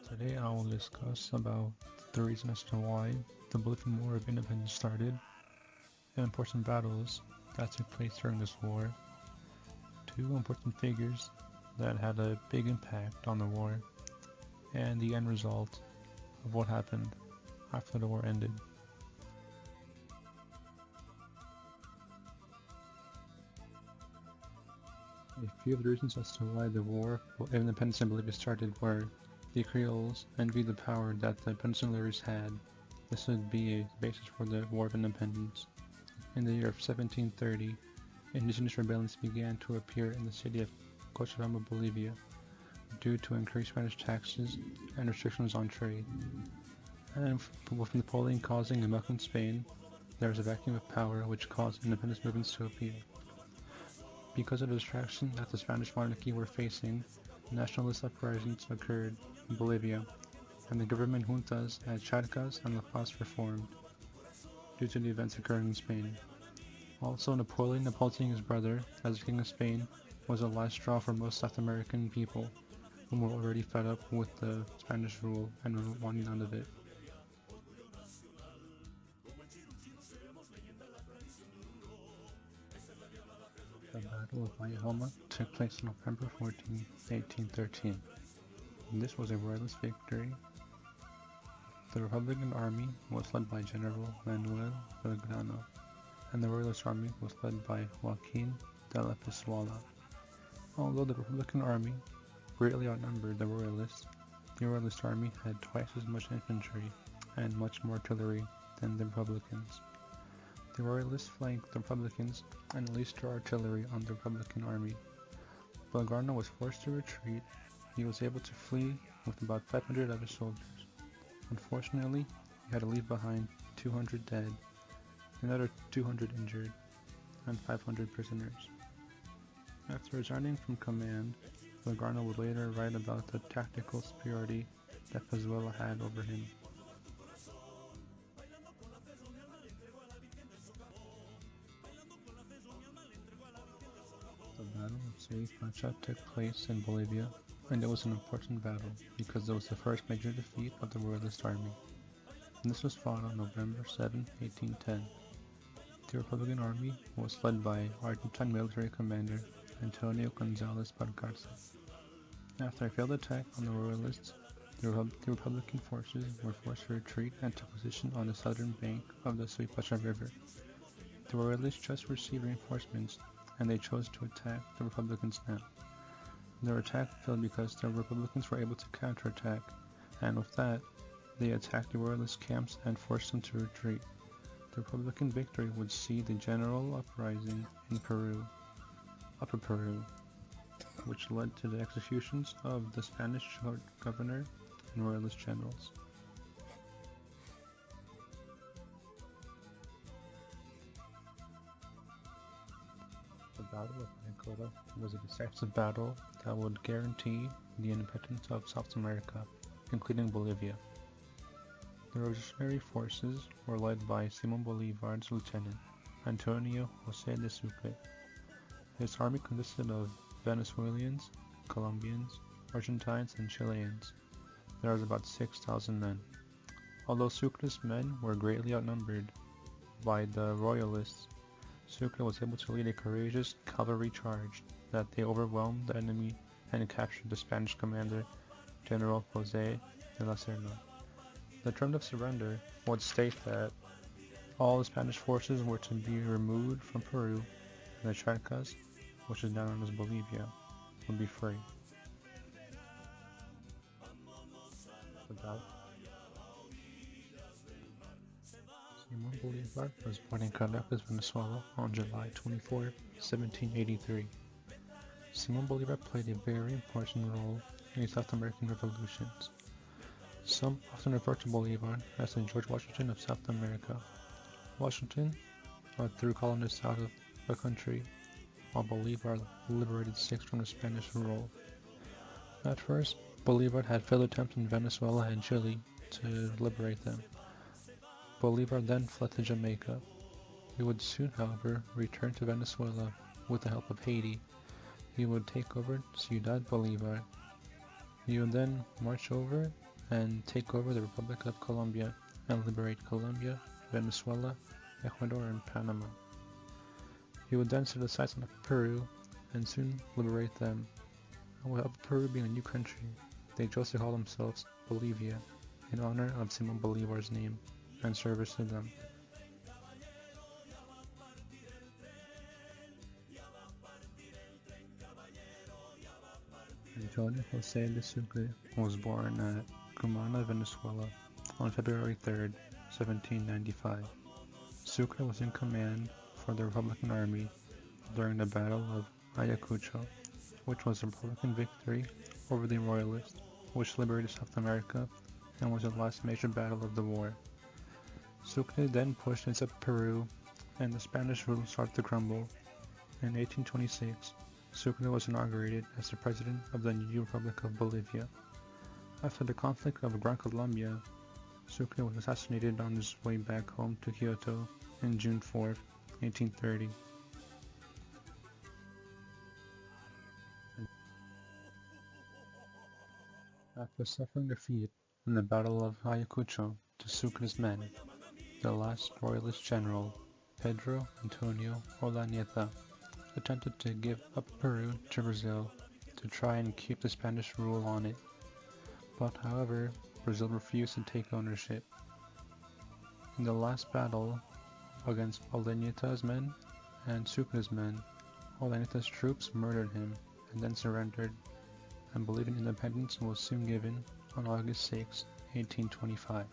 Today I will discuss about the reason as to why the Bolivian War of Independence started, the important battles that took place during this war, two important figures that had a big impact on the war, and the end result of what happened after the war ended. A few of the reasons as to why the War of Independence in Bolivia started were the Creoles envied the power that the Peninsulars had. This would be a basis for the War of Independence. In the year of 1730, indigenous rebellions began to appear in the city of Cochabamba, Bolivia, due to increased Spanish taxes and restrictions on trade. And with Napoleon causing a melt in Spain, there was a vacuum of power which caused independence movements to appear. Because of the distraction that the Spanish monarchy were facing, nationalist uprisings occurred in Bolivia, and the government juntas at Charcas and La Paz were formed, due to the events occurring in Spain. Also, Napoleon appointing his brother as King of Spain was a last straw for most South American people, who were already fed up with the Spanish rule and were wanting out of it. The Battle of Vallejo took place on November 14, 1813. This was a royalist victory. The Republican army was led by General Manuel Belgrano, and the Royalist army was led by Joaquin de la Pisuala. Although the Republican army greatly outnumbered the Royalist army had twice as much infantry and much more artillery than the Republicans. The Royalists flanked the Republicans and released their artillery on the Republican army. Belgrano was forced to retreat. He was able to flee with about 500 of his soldiers. Unfortunately, he had to leave behind 200 dead, another 200 injured, and 500 prisoners. After resigning from command, Belgrano would later write about the tactical superiority that Pezuela had over him. The Battle of Suripacha took place in Bolivia, and it was an important battle because it was the first major defeat of the Royalist army. And this was fought on November 7, 1810. The Republican army was led by Argentine military commander Antonio Gonzalez Balcarce. After a failed attack on the Royalists, the Republican forces were forced to retreat and took position on the southern bank of the Suipacha River. The Royalists just received reinforcements, and they chose to attack the Republicans now. Their attack failed because the Republicans were able to counterattack, and with that, they attacked the Royalist camps and forced them to retreat. The Republican victory would see the general uprising in Peru, Upper Peru, which led to the executions of the Spanish governor and Royalist generals. The Battle of Angola was a decisive battle that would guarantee the independence of South America, including Bolivia. The revolutionary forces were led by Simón Bolívar's lieutenant, Antonio José de Sucre. His army consisted of Venezuelans, Colombians, Argentines, and Chileans. There was about 6,000 men. Although Sucre's men were greatly outnumbered by the Royalists, Sucre was able to lead a courageous cavalry charge that they overwhelmed the enemy and captured the Spanish commander, General José de la Serna. The terms of surrender would state that all the Spanish forces were to be removed from Peru, and the Charcas, which is now known as Bolivia, would be free. Simón Bolívar was born in Caracas, Venezuela on July 24, 1783. Simón Bolívar played a very important role in the South American revolutions. Some often refer to Bolívar as the George Washington of South America. Washington threw colonists out of the country, while Bolívar liberated 6 from the Spanish rule. At first, Bolívar had failed attempts in Venezuela and Chile to liberate them. Bolívar then fled to Jamaica. He would soon, however, return to Venezuela with the help of Haiti. He would take over Ciudad Bolivar. He would then march over and take over the Republic of Colombia and liberate Colombia, Venezuela, Ecuador, and Panama. He would then set his sights on Peru and soon liberate them. And without Peru being a new country, they chose to call themselves Bolivia in honor of Simon Bolivar's name and service to them. Antonio Jose de Sucre was born at Cumana, Venezuela on February 3, 1795. Sucre was in command for the Republican Army during the Battle of Ayacucho, which was a Republican victory over the Royalists, which liberated South America and was the last major battle of the war. Sucre then pushed into Peru, and the Spanish rule started to crumble. In 1826, Sucre was inaugurated as the president of the new Republic of Bolivia. After the conflict of Gran Colombia, Sucre was assassinated on his way back home to Kyoto on June 4, 1830. After suffering defeat in the Battle of Ayacucho to Sucre's men, the last royalist general, Pedro Antonio Olanieta, attempted to give up Peru to Brazil to try and keep the Spanish rule on it, but however, Brazil refused to take ownership. In the last battle against Olanieta's men and Sucre's men, Olanieta's troops murdered him and then surrendered, and Bolivian independence was soon given on August 6, 1825.